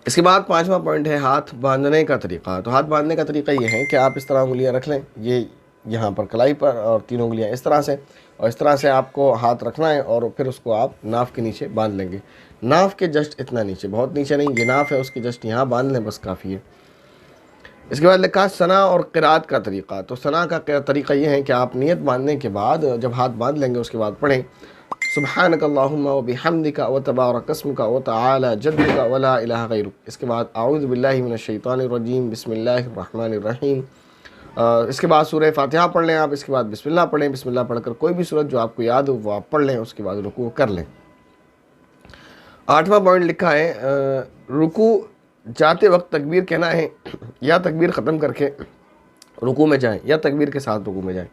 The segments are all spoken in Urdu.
اس کے بعد پانچواں پوائنٹ ہے ہاتھ باندھنے کا طریقہ۔ تو ہاتھ باندھنے کا طریقہ یہ ہے کہ آپ اس طرح انگلیاں رکھ لیں، یہ یہاں پر کلائی پر، اور تینوں انگلیاں اس طرح سے، اور اس طرح سے آپ کو ہاتھ رکھنا ہے، اور پھر اس کو آپ ناف کے نیچے باندھ لیں گے، ناف کے جسٹ اتنا نیچے، بہت نیچے نہیں، یہ ناف ہے اس کے جسٹ یہاں باندھ لیں، بس کافی ہے۔ اس کے بعد لکھا ثنا اور قرات کا طریقہ۔ تو ثنا کا طریقہ یہ ہے کہ آپ نیت باندھنے کے بعد جب ہاتھ باندھ لیں گے اس کے بعد پڑھیں سبحانک اللہم و بحمدک و تبارک اسمک و تعالی جدک ولا الہ غیرک۔ اس کے بعد اعوذ باللہ من الشیطان الرجیم بسم اللہ الرحمن الرحیم۔ اس کے بعد سورہ فاتحہ پڑھ لیں آپ، اس کے بعد بسم اللہ پڑھیں، بسم اللہ پڑھ کر کوئی بھی سورت جو آپ کو یاد ہو وہ آپ پڑھ لیں، اس کے بعد رکوع کر لیں۔ آٹھواں پوائنٹ لکھا ہے رکوع جاتے وقت تکبیر کہنا ہے یا تکبیر ختم کر کے رکوع میں جائیں، یا تکبیر کے ساتھ رکوع میں جائیں۔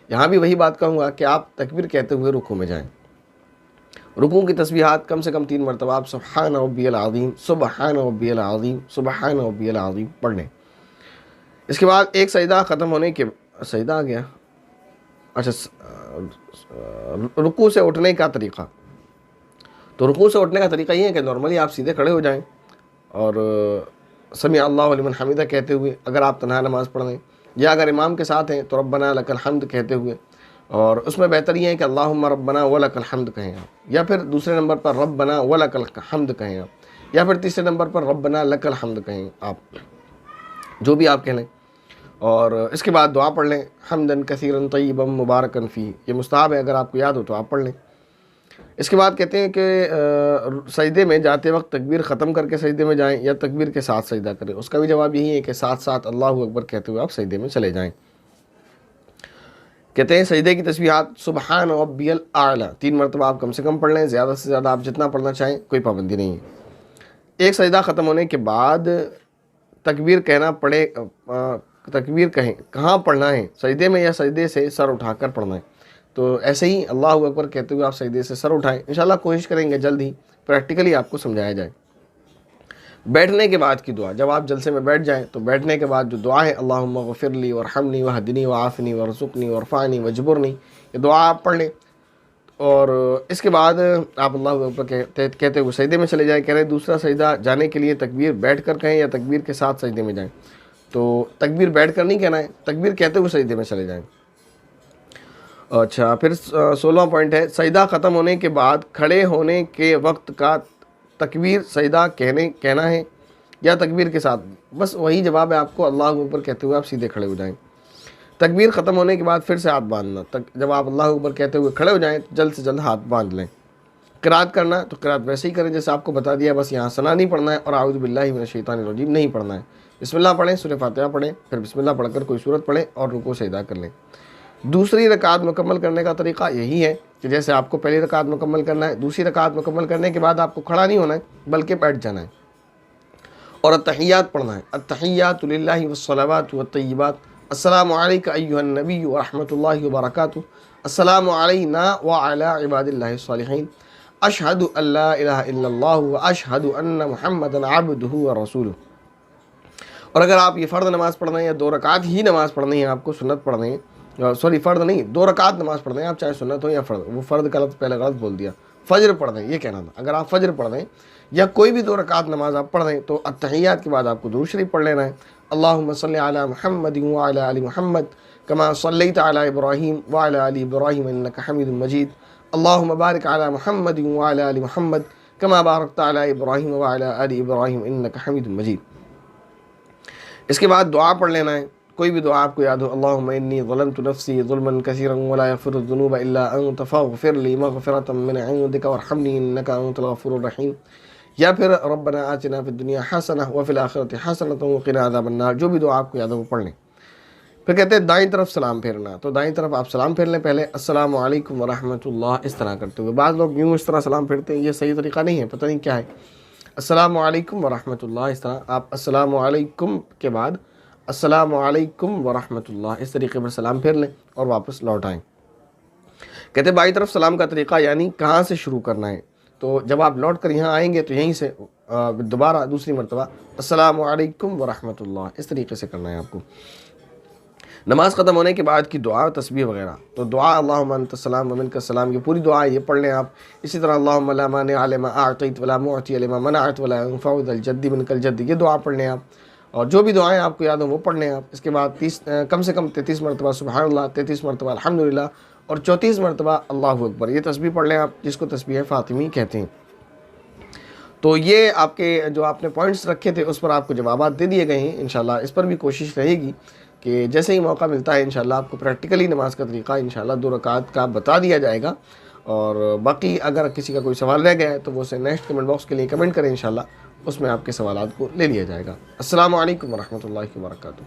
یہاں بھی وہی بات کہوں گا کہ آپ تکبیر کہتے ہوئے رکوع میں جائیں۔ رکوع کی تسبیحات کم سے کم 3 مرتبہ آپ سبحان ربی العظیم، سبحان ربی العظیم، سبحان ربی العظیم پڑھ لیں۔ اس کے بعد ایک سجدہ ختم ہونے کے سجدہ آ گیا، اچھا، رکوع سے اٹھنے کا طریقہ۔ تو رکوع سے اٹھنے کا طریقہ یہ ہے کہ نارملی آپ سیدھے کھڑے ہو جائیں اور سمیع اللہ لمن حمیدہ کہتے ہوئے، اگر آپ تنہا نماز پڑھ رہے ہیں، یا اگر امام کے ساتھ ہیں تو ربنا لک الحمد کہتے ہوئے، اور اس میں بہتر یہ ہے کہ اللہم ربنا ولک الحمد کہیں آپ، یا پھر دوسرے نمبر پر ربنا ولک الحمد کہیں آپ، یا پھر تیسرے نمبر پر ربنا لک الحمد کہیں آپ، جو بھی آپ کہہ لیں۔ اور اس کے بعد دعا پڑھ لیں حمدن کثیرن طیبا مبارکن فی، یہ مستحب ہے، اگر آپ کو یاد ہو تو آپ پڑھ لیں۔ اس کے بعد کہتے ہیں کہ سجدے میں جاتے وقت تکبیر ختم کر کے سجدے میں جائیں یا تکبیر کے ساتھ سجدہ کریں۔ اس کا بھی جواب یہی ہے کہ ساتھ ساتھ اللہ اکبر کہتے ہوئے آپ سجدے میں چلے جائیں۔ کہتے ہیں سجدے کی تسبیحات سبحان ربی الاعلی 3 مرتبہ آپ کم سے کم پڑھ لیں، زیادہ سے زیادہ آپ جتنا پڑھنا چاہیں، کوئی پابندی نہیں ہے۔ ایک سجدہ ختم ہونے کے بعد تکبیر کہنا پڑے، تکبیر کہاں پڑھنا ہے، سجدے میں یا سجدے سے سر اٹھا کر پڑھنا ہے۔ تو ایسے ہی اللہ اکبر کہتے ہوئے آپ سجدے سے سر اٹھائیں، انشاءاللہ کوشش کریں گے جلد ہی پریکٹیکلی آپ کو سمجھایا جائے۔ بیٹھنے کے بعد کی دعا، جب آپ جلسے میں بیٹھ جائیں تو بیٹھنے کے بعد جو دعا ہے اللہم اغفر لی وارحمنی وہدنی وعافنی وارزقنی وارفعنی وجبرنی، یہ دعا آپ پڑھ لیں، اور اس کے بعد آپ اللہ اکبر کہتے ہوئے سجدے میں چلے جائیں۔ کہہ رہے دوسرا سجدہ جانے کے لیے تکبیر بیٹھ کر کہیں یا تکبیر کے ساتھ سجدے میں جائیں، تو تکبیر بیٹھ کر نہیں کہنا ہے، تکبیر کہتے ہوئے سجدے میں چلے جائیں۔ اچھا، پھر 16واں پوائنٹ ہے سجدہ ختم ہونے کے بعد کھڑے ہونے کے وقت کا تکبیر سجدہ کہنا ہے یا تکبیر کے ساتھ، بس وہی جواب ہے آپ کو، اللہ اکبر کہتے ہوئے آپ سیدھے کھڑے ہو جائیں۔ تکبیر ختم ہونے کے بعد پھر سے ہاتھ باندھنا، جب آپ اللہ اکبر کہتے ہوئے کھڑے ہو جائیں جلد سے جلد ہاتھ باندھ لیں۔ قرات کرنا تو قرات ویسے ہی کریں جیسے آپ کو بتا دیا، بس یہاں ثنا نہیں پڑھنا ہے اور اعوذ باللہ من الشیطان الرجیم نہیں پڑھنا ہے۔ بسم اللہ پڑھیں، سورہ فاتحہ پڑھیں، پھر بسم اللہ پڑھ کر کوئی سورت پڑھیں اور رکوع سجدہ کر لیں۔ دوسری رکعت مکمل کرنے کا طریقہ یہی ہے کہ جیسے آپ کو پہلی رکعت مکمل کرنا ہے، دوسری رکعت مکمل کرنے کے بعد آپ کو کھڑا نہیں ہونا ہے بلکہ بیٹھ جانا ہے، اور التحیات پڑھنا ہے، التحیات للہ والصلوات والطیبات، السلام علیک ایھا النبی ورحمۃ اللہ وبرکاتہ، السلام علینا وعلی عباد اللہ الصالحین، اشہد ان لا الہ الا اللہ واشہد ان محمدا عبدہ ورسولہ۔ اور اگر آپ یہ فرض نماز پڑھ رہے ہیں یا 2 رکعت ہی نماز پڑھنی ہے آپ کو، سنت پڑھ رہے ہیں، فرض نہیں، 2 رکعت نماز پڑھ رہے ہیں آپ، چاہے سنت ہو یا فرض، وہ فرض کا لفظ پہلے غلط بول دیا، فجر پڑھ رہے ہیں یہ کہنا تھا۔ اگر آپ فجر پڑھ رہے ہیں یا کوئی بھی 2 رکعت نماز آپ پڑھ رہے ہیں تو التحیات کے بعد آپ کو درود شریف پڑھ لینا ہے، اللہم صلی علی محمد وعلی آل محمد کما صلیت علی ابراہیم وعلی آل ابراہیم انک حمید مجید، اللہم بارک علی محمد وعلی آل محمد کما بارکت علی ابراہیم وعلی آل ابراہیم انک حمید مجید۔ اس کے بعد دعا پڑھ لینا ہے، کوئی بھی دعا آپ کو یاد ہو، اللہم انی ظلمت نفسی ظلما کثیرا ولا یغفر الذنوب الا انت فاغفر لی مغفرۃ من عندک وارحمنی انک انت الغفور الرحیم، یا پھر ربنا آتنا فی الدنیا حسنہ وفی الآخرۃ حسنۃ وقنا عذاب النار، جو بھی دعا آپ کو یاد ہو وہ پڑھ لیں۔ پھر کہتے ہیں دائیں طرف سلام پھیرنا، تو دائیں طرف آپ سلام پھیر لیں، پہلے السلام علیکم ورحمۃ اللہ اس طرح کرتے ہوئے، بعض لوگ یوں اس طرح سلام پھیرتے ہیں، یہ صحیح طریقہ نہیں ہے، پتہ نہیں کیا ہے۔ السلام علیکم ورحمۃ اللہ اس طرح آپ السلام علیکم کے بعد السلام علیکم ورحمۃ اللہ اس طریقے پر سلام پھیر لیں اور واپس لوٹ آئیں۔ کہتے ہیں بائیں طرف سلام کا طریقہ یعنی کہاں سے شروع کرنا ہے، تو جب آپ لوٹ کر یہاں آئیں گے تو یہیں سے دوبارہ دوسری مرتبہ السلام علیکم ورحمۃ اللہ اس طریقے سے کرنا ہے آپ کو۔ نماز ختم ہونے کے بعد کی دعا تسبیح وغیرہ، تو دعا اللہم انت السلام ومنک السلام، یہ پوری دعا یہ پڑھ لیں آپ. اسی طرح اللہم لا مانع لما اعطیت ولا معطی لما منعت ولا ينفع ذا الجد منک الجد، یہ دعا پڑھ لیں آپ. اور جو بھی دعائیں آپ کو یاد ہوں وہ پڑھ لیں آپ. اس کے بعد کم سے کم 33 مرتبہ سبحان اللہ، 33 مرتبہ الحمدللہ، اور 34 مرتبہ اللہ اکبر، یہ تسبیح پڑھ لیں آپ، جس کو تسبیح فاطمی کہتے ہیں. تو یہ آپ کے جو آپ نے پوائنٹس رکھے تھے اس پر آپ کو جوابات دے دیے گئے ہیں. انشاءاللہ اس پر بھی کوشش رہے گی کہ جیسے ہی موقع ملتا ہے انشاءاللہ آپ کو پریکٹیکلی نماز کا طریقہ انشاءاللہ 2 رکعت کا بتا دیا جائے گا. اور باقی اگر کسی کا کوئی سوال رہ گیا ہے تو وہ اسے نیکسٹ کمنٹ باکس کے لیے کمنٹ کریں، انشاءاللہ اس میں آپ کے سوالات کو لے لیا جائے گا. السلام علیکم ورحمۃ اللہ وبرکاتہ.